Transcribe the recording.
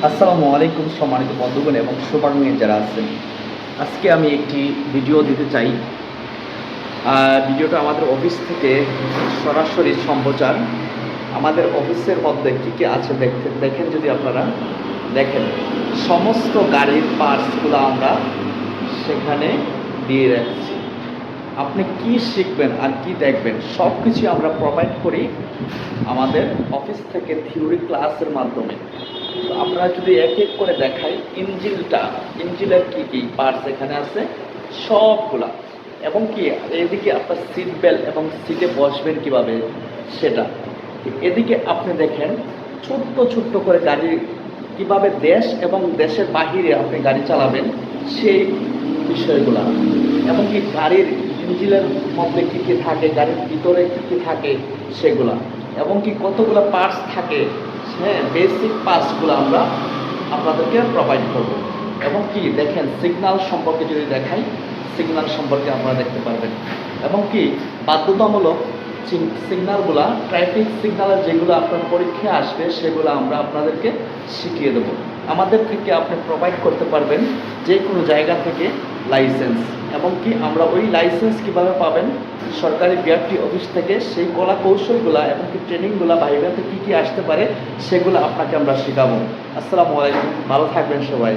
আসসালামু আলাইকুম সম্মানিত বন্ধুগণ এবং শুভাকাঙ্ক্ষী যারা আছেন। আজকে আমি একটি ভিডিও দিতে চাই। ভিডিওটা আমাদের অফিস থেকে সরাসরি সম্প্রচার। আমাদের অফিসের মধ্যে কী আছে দেখেন, যদি আপনারা দেখেন, সমস্ত গাড়ির পার্টসগুলো আমরা সেখানে দিয়ে রাখছি। আপনি কি শিখবেন আর কি দেখবেন সব কিছু আমরা প্রোভাইড করি আমাদের অফিস থেকে থিওরি ক্লাসের মাধ্যমে। তো আমরা যদি এক এক করে দেখাই, ইঞ্জিনের কী পার্টস এখানে আছে সবগুলা, এবং কি এদিকে আপনার সিট বেল্ট এবং সিটে বসবেন কিভাবে সেটা। এদিকে আপনি দেখেন ছোট্ট ছোট্ট করে গাড়ি কিভাবে দেশ এবং দেশের বাহিরে আপনি গাড়ি চালাবেন সেই বিষয়গুলা, এবং কি গাড়ির ইঞ্জিনের মধ্যে কী কী থাকে, গাড়ির ভিতরে কী কী থাকে সেগুলা, এবং কি কতগুলো পার্টস থাকে, হ্যাঁ, বেসিক পার্টসগুলো আমরা আপনাদেরকে প্রোভাইড করব। এবং কি দেখেন সিগন্যাল সম্পর্কে যদি দেখাই, সিগন্যাল সম্পর্কে আপনারা দেখতে পারবেন, এবং কি বাধ্যতামূলক সিগন্যালগুলা, ট্রাফিক সিগন্যালের যেগুলো আপনার পরীক্ষায় আসবে সেগুলো আমরা আপনাদেরকে শিখিয়ে দেবো। আমাদের থেকে আপনি প্রোভাইড করতে পারবেন যে কোনো জায়গা থেকে লাইসেন্স, এবং কি আমরা ওই লাইসেন্স কীভাবে পাবেন সরকারি বিআরটি অফিস থেকে, সেই কলা কৌশলগুলো এবং কি ট্রেনিংগুলো ভাইভাতে কী কী আসতে পারে সেগুলো আপনাকে আমরা শেখাবো। আসসালামু আলাইকুম, ভালো থাকবেন সবাই।